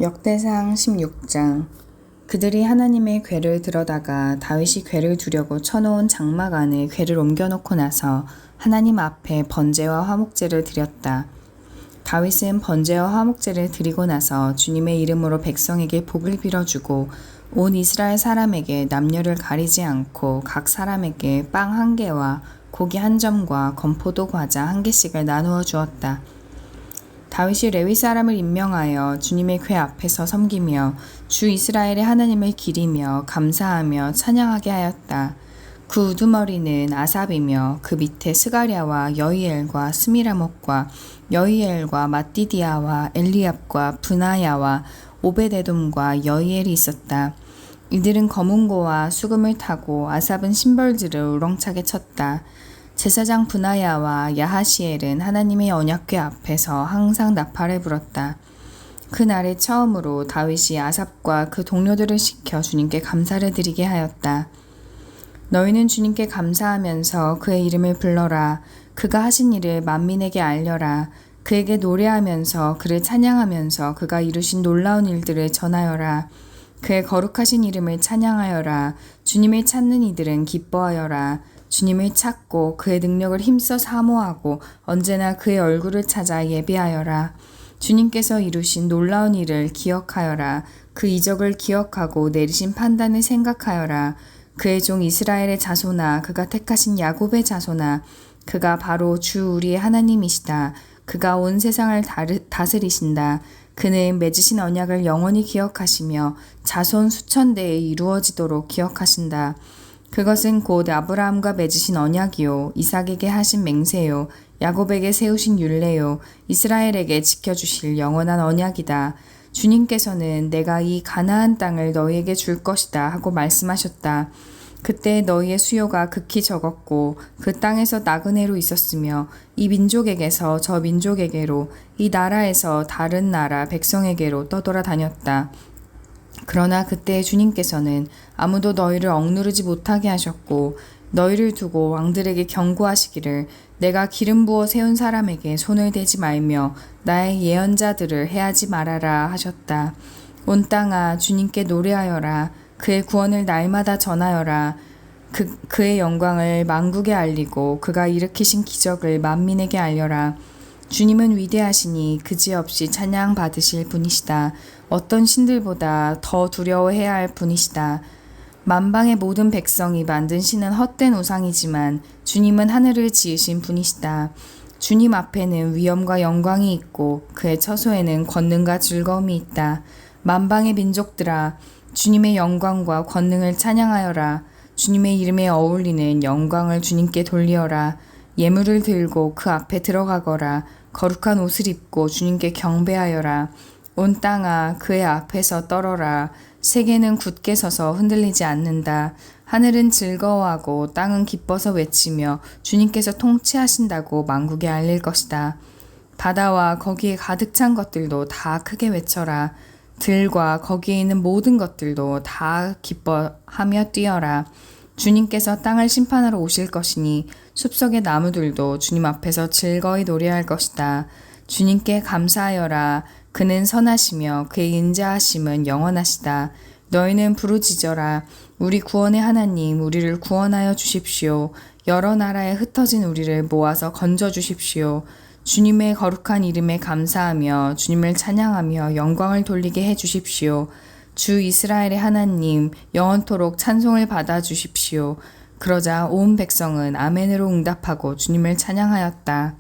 역대상 16장. 그들이 하나님의 궤를 들어다가 다윗이 궤를 두려고 쳐놓은 장막 안에 궤를 옮겨놓고 나서 하나님 앞에 번제와 화목제를 드렸다. 다윗은 번제와 화목제를 드리고 나서 주님의 이름으로 백성에게 복을 빌어주고 온 이스라엘 사람에게 남녀를 가리지 않고 각 사람에게 빵 1개와 고기 1점과 건포도 과자 1개씩을 나누어 주었다. 다윗이 레위 사람을 임명하여 주님의 궤 앞에서 섬기며 주 이스라엘의 하나님을 기리며 감사하며 찬양하게 하였다. 그 우두머리는 아삽이며 그 밑에 스가랴와 여이엘과 스미라목과 여이엘과 마띠디아와 엘리압과 브나야와 오베데돔과 여이엘이 있었다. 이들은 검은고와 수금을 타고 아삽은 심벌들을 우렁차게 쳤다. 제사장 브나야와 야하시엘은 하나님의 언약궤 앞에서 항상 나팔을 불었다. 그날에 처음으로 다윗이 아삽과 그 동료들을 시켜 주님께 감사를 드리게 하였다. 너희는 주님께 감사하면서 그의 이름을 불러라. 그가 하신 일을 만민에게 알려라. 그에게 노래하면서 그를 찬양하면서 그가 이루신 놀라운 일들을 전하여라. 그의 거룩하신 이름을 찬양하여라. 주님을 찾는 이들은 기뻐하여라. 주님을 찾고 그의 능력을 힘써 사모하고 언제나 그의 얼굴을 찾아 예배하여라. 주님께서 이루신 놀라운 일을 기억하여라. 그 이적을 기억하고 내리신 판단을 생각하여라. 그의 종 이스라엘의 자손아, 그가 택하신 야곱의 자손아, 그가 바로 주 우리의 하나님이시다. 그가 온 세상을 다스리신다. 그는 맺으신 언약을 영원히 기억하시며 자손 수천 대에 이루어지도록 기억하신다. 그것은 곧 아브라함과 맺으신 언약이요, 이삭에게 하신 맹세요, 야곱에게 세우신 율례요, 이스라엘에게 지켜주실 영원한 언약이다. 주님께서는 내가 이 가나안 땅을 너희에게 줄 것이다 하고 말씀하셨다. 그때 너희의 수요가 극히 적었고 그 땅에서 나그네로 있었으며 이 민족에게서 저 민족에게로, 이 나라에서 다른 나라 백성에게로 떠돌아다녔다. 그러나 그때 주님께서는 아무도 너희를 억누르지 못하게 하셨고 너희를 두고 왕들에게 경고하시기를 내가 기름 부어 세운 사람에게 손을 대지 말며 나의 예언자들을 해하지 말아라 하셨다. 온 땅아 주님께 노래하여라. 그의 구원을 날마다 전하여라. 그의 영광을 만국에 알리고 그가 일으키신 기적을 만민에게 알려라. 주님은 위대하시니 그지없이 찬양 받으실 분이시다. 어떤 신들보다 더 두려워해야 할 분이시다. 만방의 모든 백성이 만든 신은 헛된 우상이지만 주님은 하늘을 지으신 분이시다. 주님 앞에는 위엄과 영광이 있고 그의 처소에는 권능과 즐거움이 있다. 만방의 민족들아, 주님의 영광과 권능을 찬양하여라. 주님의 이름에 어울리는 영광을 주님께 돌리어라. 예물을 들고 그 앞에 들어가거라. 거룩한 옷을 입고 주님께 경배하여라. 온 땅아 그의 앞에서 떨어라. 세계는 굳게 서서 흔들리지 않는다. 하늘은 즐거워하고 땅은 기뻐서 외치며 주님께서 통치하신다고 만국에 알릴 것이다. 바다와 거기에 가득 찬 것들도 다 크게 외쳐라. 들과 거기에 있는 모든 것들도 다 기뻐하며 뛰어라. 주님께서 땅을 심판하러 오실 것이니 숲속의 나무들도 주님 앞에서 즐거이 노래할 것이다. 주님께 감사하여라. 그는 선하시며 그의 인자하심은 영원하시다. 너희는 부르짖어라. 우리 구원의 하나님, 우리를 구원하여 주십시오. 여러 나라에 흩어진 우리를 모아서 건져 주십시오. 주님의 거룩한 이름에 감사하며 주님을 찬양하며 영광을 돌리게 해 주십시오. 주 이스라엘의 하나님, 영원토록 찬송을 받아 주십시오. 그러자 온 백성은 아멘으로 응답하고 주님을 찬양하였다.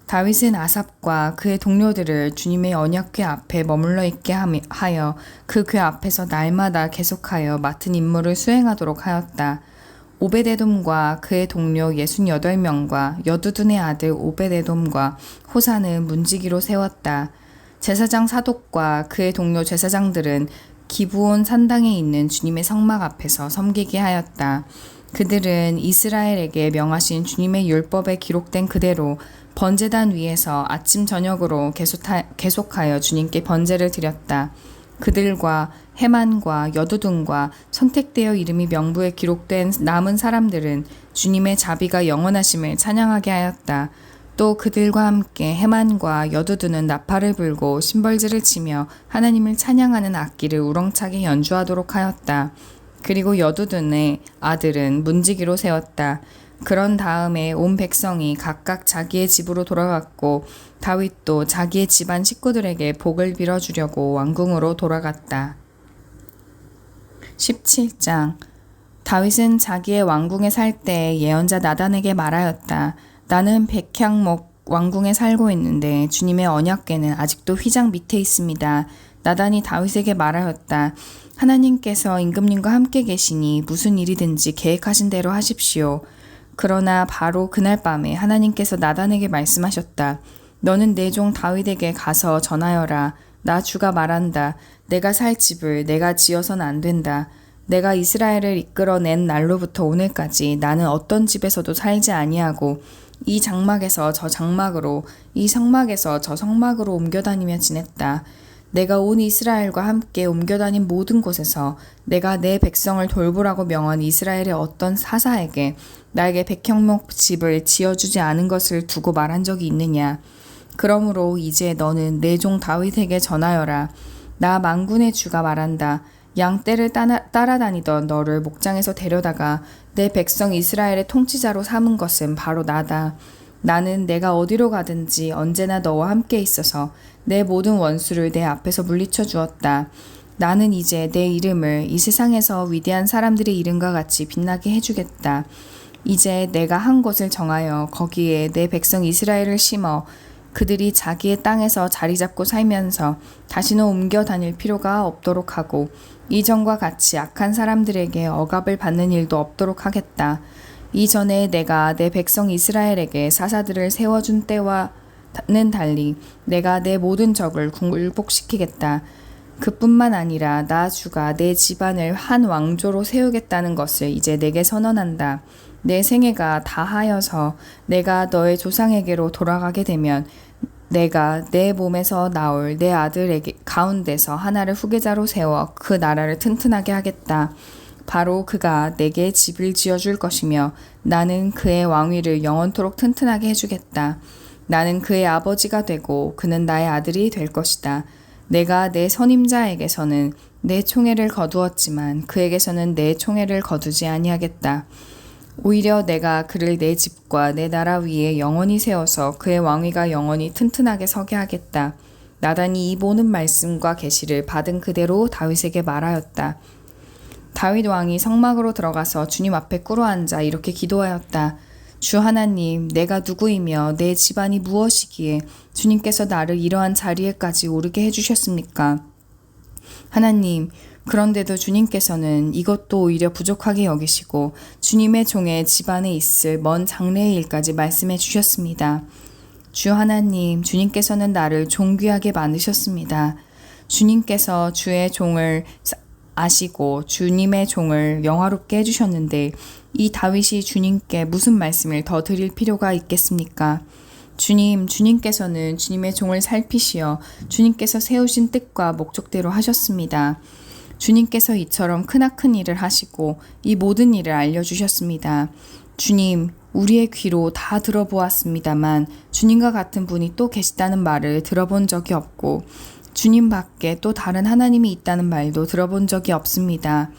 다윗은 아삽과 그의 동료들을 주님의 언약궤 앞에 머물러 있게 하여 그 궤 앞에서 날마다 계속하여 맡은 임무를 수행하도록 하였다. 오베데돔과 그의 동료 68명과 여두둔의 아들 오베데돔과 호사는 문지기로 세웠다. 제사장 사독과 그의 동료 제사장들은 기브온 산당에 있는 주님의 성막 앞에서 섬기게 하였다. 그들은 이스라엘에게 명하신 주님의 율법에 기록된 그대로 번제단 위에서 아침 저녁으로 계속하여 주님께 번제를 드렸다. 그들과 헤만과 여두둔과 선택되어 이름이 명부에 기록된 남은 사람들은 주님의 자비가 영원하심을 찬양하게 하였다. 또 그들과 함께 헤만과 여두두는 나팔을 불고 심벌지를 치며 하나님을 찬양하는 악기를 우렁차게 연주하도록 하였다. 그리고 여두둔의 아들은 문지기로 세웠다. 그런 다음에 온 백성이 각각 자기의 집으로 돌아갔고 다윗도 자기의 집안 식구들에게 복을 빌어주려고 왕궁으로 돌아갔다. 17장. 다윗은 자기의 왕궁에 살 때 예언자 나단에게 말하였다. 나는 백향목 왕궁에 살고 있는데 주님의 언약궤는 아직도 휘장 밑에 있습니다. 나단이 다윗에게 말하였다. 하나님께서 임금님과 함께 계시니 무슨 일이든지 계획하신 대로 하십시오. 그러나 바로 그날 밤에 하나님께서 나단에게 말씀하셨다. 너는 내 종 다윗에게 가서 전하여라. 나 주가 말한다. 내가 살 집을 내가 지어서는 안 된다. 내가 이스라엘을 이끌어낸 날로부터 오늘까지 나는 어떤 집에서도 살지 아니하고 이 장막에서 저 장막으로 이 성막에서 저 성막으로 옮겨다니며 지냈다. 내가 온 이스라엘과 함께 옮겨다닌 모든 곳에서 내가 내 백성을 돌보라고 명한 이스라엘의 어떤 사사에게 나에게 백향목 집을 지어주지 않은 것을 두고 말한 적이 있느냐. 그러므로 이제 너는 내 종 다윗에게 전하여라. 나 만군의 주가 말한다. 양떼를 따라다니던 너를 목장에서 데려다가 내 백성 이스라엘의 통치자로 삼은 것은 바로 나다. 나는 내가 어디로 가든지 언제나 너와 함께 있어서 내 모든 원수를 내 앞에서 물리쳐 주었다. 나는 이제 내 이름을 이 세상에서 위대한 사람들의 이름과 같이 빛나게 해주겠다. 이제 내가 한 곳을 정하여 거기에 내 백성 이스라엘을 심어 그들이 자기의 땅에서 자리 잡고 살면서 다시는 옮겨 다닐 필요가 없도록 하고 이전과 같이 악한 사람들에게 억압을 받는 일도 없도록 하겠다. 이전에 내가 내 백성 이스라엘에게 사사들을 세워준 때와는 달리 내가 내 모든 적을 굴복시키겠다. 그뿐만 아니라 나 주가 내 집안을 한 왕조로 세우겠다는 것을 이제 내게 선언한다. 내 생애가 다하여서 내가 너의 조상에게로 돌아가게 되면 내가 내 몸에서 나올 내 아들에게 가운데서 하나를 후계자로 세워 그 나라를 튼튼하게 하겠다. 바로 그가 내게 집을 지어줄 것이며 나는 그의 왕위를 영원토록 튼튼하게 해주겠다. 나는 그의 아버지가 되고 그는 나의 아들이 될 것이다. 내가 내 선임자에게서는 내 총애를 거두었지만 그에게서는 내 총애를 거두지 아니하겠다. 오히려 내가 그를 내 집과 내 나라 위에 영원히 세워서 그의 왕위가 영원히 튼튼하게 서게 하겠다. 나단이 이 모든 말씀과 계시를 받은 그대로 다윗에게 말하였다. 다윗 왕이 성막으로 들어가서 주님 앞에 꿇어앉아 이렇게 기도하였다. 주 하나님, 내가 누구이며 내 집안이 무엇이기에 주님께서 나를 이러한 자리에까지 오르게 해주셨습니까? 하나님, 그런데도 주님께서는 이것도 오히려 부족하게 여기시고 주님의 종의 집안에 있을 먼 장래의 일까지 말씀해 주셨습니다. 주 하나님, 주님께서는 나를 존귀하게 만드셨습니다. 주님께서 주의 종을 아시고 주님의 종을 영화롭게 해주셨는데 이 다윗이 주님께 무슨 말씀을 더 드릴 필요가 있겠습니까? 주님께서는 주님의 종을 살피시어 주님께서 세우신 뜻과 목적대로 하셨습니다. 주님께서 이처럼 크나큰 일을 하시고 이 모든 일을 알려주셨습니다. 주님, 우리의 귀로 다 들어보았습니다만 주님과 같은 분이 또 계시다는 말을 들어본 적이 없고 주님 밖에 또 다른 하나님이 있다는 말도 들어본 적이 없습니다.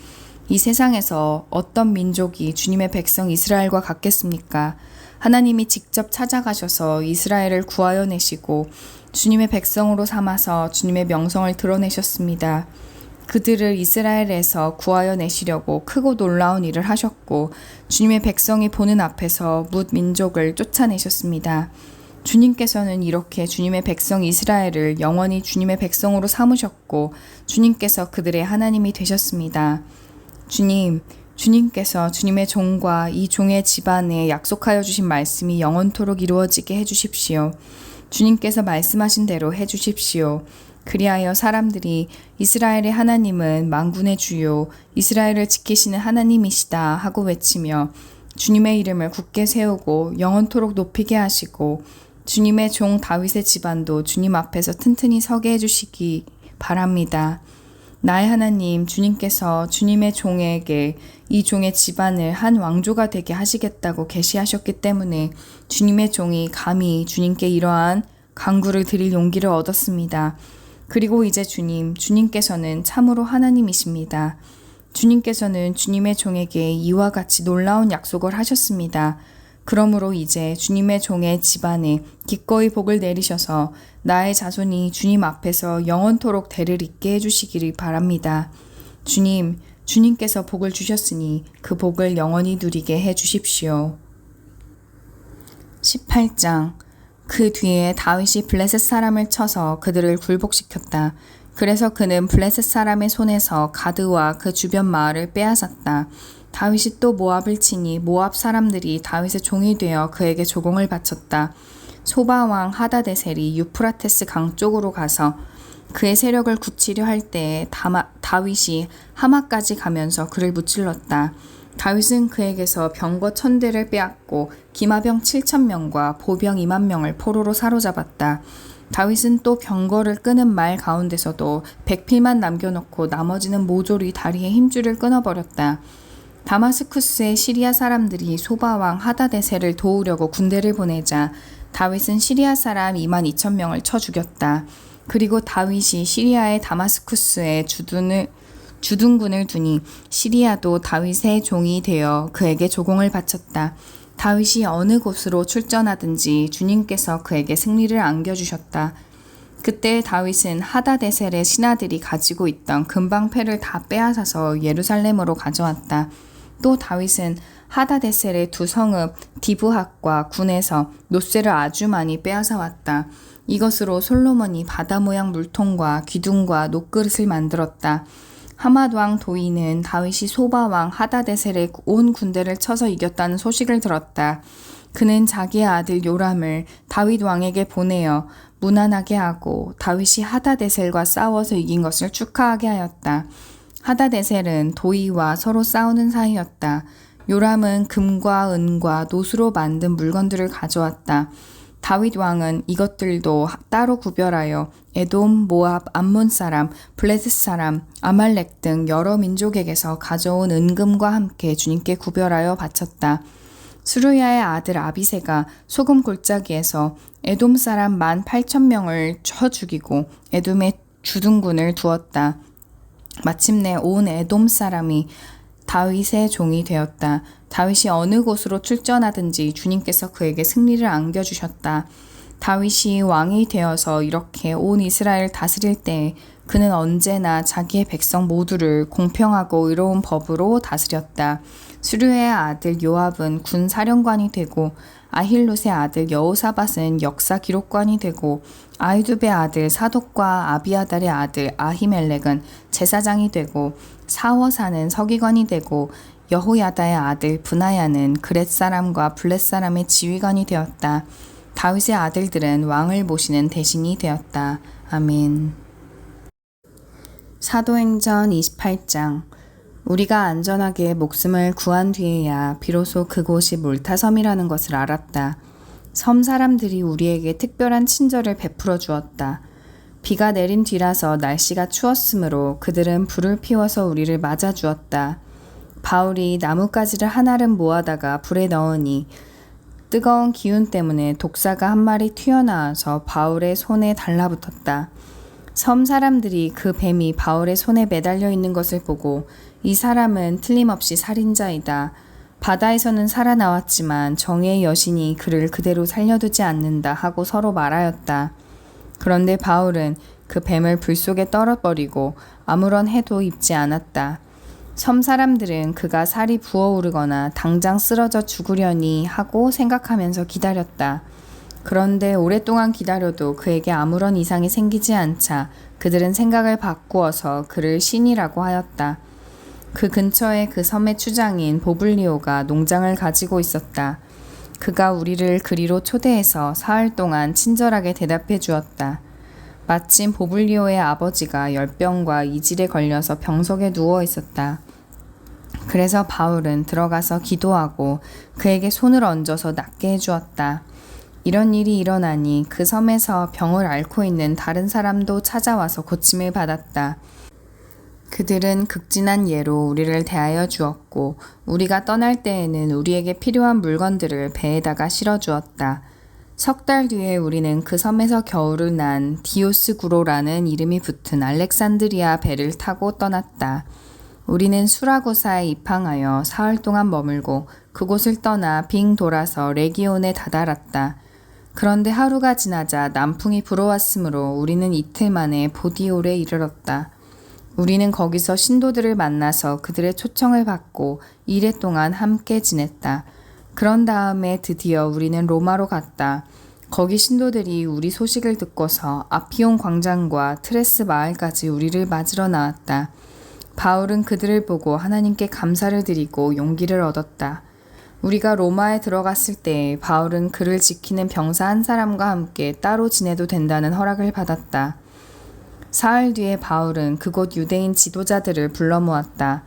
이 세상에서 어떤 민족이 주님의 백성 이스라엘과 같겠습니까? 하나님이 직접 찾아가셔서 이스라엘을 구하여 내시고 주님의 백성으로 삼아서 주님의 명성을 드러내셨습니다. 그들을 이스라엘에서 구하여 내시려고 크고 놀라운 일을 하셨고 주님의 백성이 보는 앞에서 뭇 민족을 쫓아내셨습니다. 주님께서는 이렇게 주님의 백성 이스라엘을 영원히 주님의 백성으로 삼으셨고 주님께서 그들의 하나님이 되셨습니다. 주님께서 주님의 종과 이 종의 집안에 약속하여 주신 말씀이 영원토록 이루어지게 해주십시오. 주님께서 말씀하신 대로 해주십시오. 그리하여 사람들이 이스라엘의 하나님은 만군의 주요 이스라엘을 지키시는 하나님이시다 하고 외치며 주님의 이름을 굳게 세우고 영원토록 높이게 하시고 주님의 종 다윗의 집안도 주님 앞에서 튼튼히 서게 해주시기 바랍니다. 나의 하나님, 주님께서 주님의 종에게 이 종의 집안을 한 왕조가 되게 하시겠다고 계시하셨기 때문에 주님의 종이 감히 주님께 이러한 간구를 드릴 용기를 얻었습니다. 그리고 이제 주님께서는 참으로 하나님이십니다. 주님께서는 주님의 종에게 이와 같이 놀라운 약속을 하셨습니다. 그러므로 이제 주님의 종의 집안에 기꺼이 복을 내리셔서 나의 자손이 주님 앞에서 영원토록 대를 잇게 해주시기를 바랍니다. 주님께서 복을 주셨으니 그 복을 영원히 누리게 해주십시오. 18장. 그 뒤에 다윗이 블레셋 사람을 쳐서 그들을 굴복시켰다. 그래서 그는 블레셋 사람의 손에서 가드와 그 주변 마을을 빼앗았다. 다윗이 또 모압을 치니 모압 사람들이 다윗의 종이 되어 그에게 조공을 바쳤다. 소바 왕 하다데셀이 유프라테스 강 쪽으로 가서 그의 세력을 굳히려 할 때에 다윗이 하마까지 가면서 그를 무찔렀다. 다윗은 그에게서 병거 1000대를 빼앗고 기마병 7000명과 보병 20000명을 포로로 사로잡았다. 다윗은 또 병거를 끄는 말 가운데서도 백필만 남겨놓고 나머지는 모조리 다리의 힘줄을 끊어버렸다. 다마스쿠스의 시리아 사람들이 소바왕 하다데셀을 도우려고 군대를 보내자 다윗은 시리아 사람 22,000명을 쳐 죽였다. 그리고 다윗이 시리아의 다마스쿠스에 주둔군을 두니 시리아도 다윗의 종이 되어 그에게 조공을 바쳤다. 다윗이 어느 곳으로 출전하든지 주님께서 그에게 승리를 안겨주셨다. 그때 다윗은 하다데셀의 신하들이 가지고 있던 금방패를 다 빼앗아서 예루살렘으로 가져왔다. 또 다윗은 하다데셀의 두 성읍 디브핫과 군에서 노쇠를 아주 많이 빼앗아 왔다. 이것으로 솔로몬이 바다 모양 물통과 기둥과 녹그릇을 만들었다. 하맛 왕 도이는 다윗이 소바 왕 하다데셀의 온 군대를 쳐서 이겼다는 소식을 들었다. 그는 자기의 아들 요람을 다윗 왕에게 보내어 무난하게 하고 다윗이 하다데셀과 싸워서 이긴 것을 축하하게 하였다. 하다데셀은 도이와 서로 싸우는 사이였다. 요람은 금과 은과 노수로 만든 물건들을 가져왔다. 다윗 왕은 이것들도 따로 구별하여 에돔, 모압, 암몬 사람, 블레셋 사람, 아말렉 등 여러 민족에게서 가져온 은금과 함께 주님께 구별하여 바쳤다. 수르야의 아들 아비새가 소금 골짜기에서 에돔 사람 18,000명을 쳐 죽이고 에돔의 주둔군을 두었다. 마침내 온 에돔 사람이 다윗의 종이 되었다. 다윗이 어느 곳으로 출전하든지 주님께서 그에게 승리를 안겨주셨다. 다윗이 왕이 되어서 이렇게 온 이스라엘을 다스릴 때 그는 언제나 자기의 백성 모두를 공평하고 의로운 법으로 다스렸다. 수르의 아들 요압은 군 사령관이 되고 아힐롯의 아들 여호사밧은 역사 기록관이 되고 아히두베의 아들 사독과 아비아달의 아들 아히멜렉은 제사장이 되고 사워사는 서기관이 되고 여호야다의 아들 브나야는 그렛 사람과 블렛 사람의 지휘관이 되었다. 다윗의 아들들은 왕을 모시는 대신이 되었다. 아멘. 사도행전 28장. 우리가 안전하게 목숨을 구한 뒤에야 비로소 그곳이 몰타섬이라는 것을 알았다. 섬 사람들이 우리에게 특별한 친절을 베풀어 주었다. 비가 내린 뒤라서 날씨가 추웠으므로 그들은 불을 피워서 우리를 맞아 주었다. 바울이 나뭇가지를 한 알은 모아다가 불에 넣으니 뜨거운 기운 때문에 독사가 한 마리 튀어나와서 바울의 손에 달라붙었다. 섬 사람들이 그 뱀이 바울의 손에 매달려 있는 것을 보고 이 사람은 틀림없이 살인자이다. 바다에서는 살아나왔지만 정의의 여신이 그를 그대로 살려두지 않는다 하고 서로 말하였다. 그런데 바울은 그 뱀을 불 속에 떨어버리고 아무런 해도 입지 않았다. 섬 사람들은 그가 살이 부어오르거나 당장 쓰러져 죽으려니 하고 생각하면서 기다렸다. 그런데 오랫동안 기다려도 그에게 아무런 이상이 생기지 않자 그들은 생각을 바꾸어서 그를 신이라고 하였다. 그 근처에 그 섬의 추장인 보블리오가 농장을 가지고 있었다. 그가 우리를 그리로 초대해서 사흘 동안 친절하게 대답해 주었다. 마침 보블리오의 아버지가 열병과 이질에 걸려서 병석에 누워 있었다. 그래서 바울은 들어가서 기도하고 그에게 손을 얹어서 낫게 해주었다. 이런 일이 일어나니 그 섬에서 병을 앓고 있는 다른 사람도 찾아와서 고침을 받았다. 그들은 극진한 예로 우리를 대하여 주었고 우리가 떠날 때에는 우리에게 필요한 물건들을 배에다가 실어 주었다. 석 달 뒤에 우리는 그 섬에서 겨울을 난 디오스구로라는 이름이 붙은 알렉산드리아 배를 타고 떠났다. 우리는 수라고사에 입항하여 사흘 동안 머물고 그곳을 떠나 빙 돌아서 레기온에 다다랐다. 그런데 하루가 지나자 남풍이 불어왔으므로 우리는 이틀 만에 보디올에 이르렀다. 우리는 거기서 신도들을 만나서 그들의 초청을 받고 이래 동안 함께 지냈다. 그런 다음에 드디어 우리는 로마로 갔다. 거기 신도들이 우리 소식을 듣고서 아피온 광장과 트레스 마을까지 우리를 맞으러 나왔다. 바울은 그들을 보고 하나님께 감사를 드리고 용기를 얻었다. 우리가 로마에 들어갔을 때 바울은 그를 지키는 병사 한 사람과 함께 따로 지내도 된다는 허락을 받았다. 사흘 뒤에 바울은 그곳 유대인 지도자들을 불러 모았다.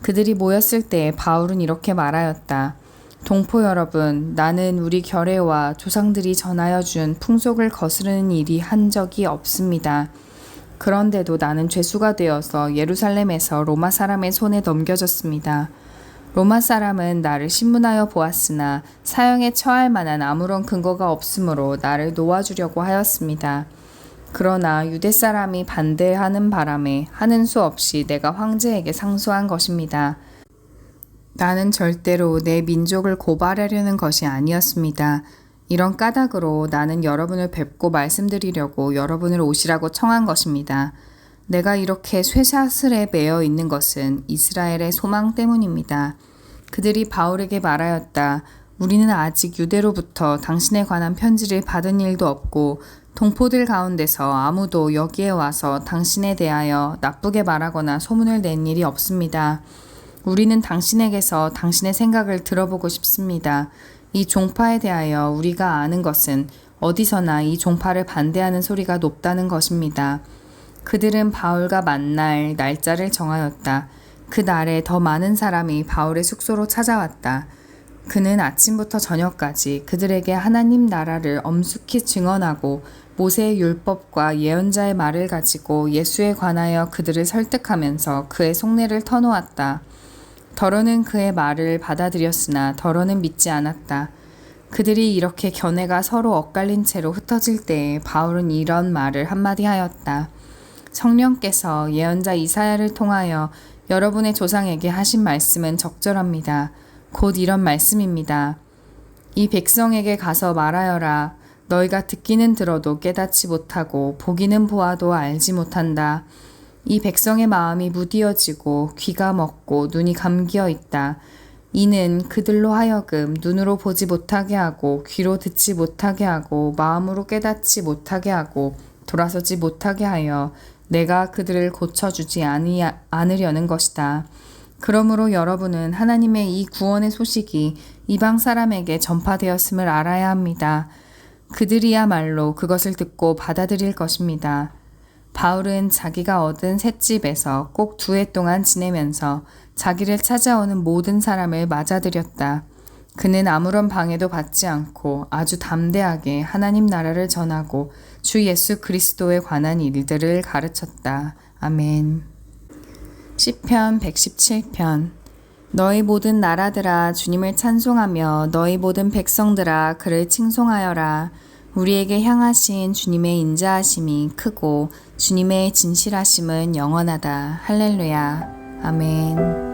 그들이 모였을 때 바울은 이렇게 말하였다. 동포 여러분, 나는 우리 결례와 조상들이 전하여 준 풍속을 거스르는 일이 한 적이 없습니다. 그런데도 나는 죄수가 되어서 예루살렘에서 로마 사람의 손에 넘겨졌습니다. 로마 사람은 나를 신문하여 보았으나 사형에 처할 만한 아무런 근거가 없으므로 나를 놓아주려고 하였습니다. 그러나 유대 사람이 반대하는 바람에 하는 수 없이 내가 황제에게 상소한 것입니다. 나는 절대로 내 민족을 고발하려는 것이 아니었습니다. 이런 까닭으로 나는 여러분을 뵙고 말씀드리려고 여러분을 오시라고 청한 것입니다. 내가 이렇게 쇠사슬에 매여 있는 것은 이스라엘의 소망 때문입니다. 그들이 바울에게 말하였다. 우리는 아직 유대로부터 당신에 관한 편지를 받은 일도 없고 동포들 가운데서 아무도 여기에 와서 당신에 대하여 나쁘게 말하거나 소문을 낸 일이 없습니다. 우리는 당신에게서 당신의 생각을 들어보고 싶습니다. 이 종파에 대하여 우리가 아는 것은 어디서나 이 종파를 반대하는 소리가 높다는 것입니다. 그들은 바울과 만날 날짜를 정하였다. 그 날에 더 많은 사람이 바울의 숙소로 찾아왔다. 그는 아침부터 저녁까지 그들에게 하나님 나라를 엄숙히 증언하고 모세의 율법과 예언자의 말을 가지고 예수에 관하여 그들을 설득하면서 그의 속내를 터놓았다. 더러는 그의 말을 받아들였으나 더러는 믿지 않았다. 그들이 이렇게 견해가 서로 엇갈린 채로 흩어질 때에 바울은 이런 말을 한마디 하였다. 성령께서 예언자 이사야를 통하여 여러분의 조상에게 하신 말씀은 적절합니다. 곧 이런 말씀입니다. 이 백성에게 가서 말하여라. 너희가 듣기는 들어도 깨닫지 못하고 보기는 보아도 알지 못한다. 이 백성의 마음이 무디어지고 귀가 먹고 눈이 감기어 있다. 이는 그들로 하여금 눈으로 보지 못하게 하고 귀로 듣지 못하게 하고 마음으로 깨닫지 못하게 하고 돌아서지 못하게 하여 내가 그들을 고쳐주지 않으려는 것이다. 그러므로 여러분은 하나님의 이 구원의 소식이 이방 사람에게 전파되었음을 알아야 합니다. 그들이야말로 그것을 듣고 받아들일 것입니다. 바울은 자기가 얻은 셋집에서 꼭 2해 동안 지내면서 자기를 찾아오는 모든 사람을 맞아들였다. 그는 아무런 방해도 받지 않고 아주 담대하게 하나님 나라를 전하고 주 예수 그리스도에 관한 일들을 가르쳤다. 아멘. 시편 117편. 너희 모든 나라들아 주님을 찬송하며 너희 모든 백성들아 그를 칭송하여라. 우리에게 향하신 주님의 인자하심이 크고 주님의 진실하심은 영원하다. 할렐루야. 아멘.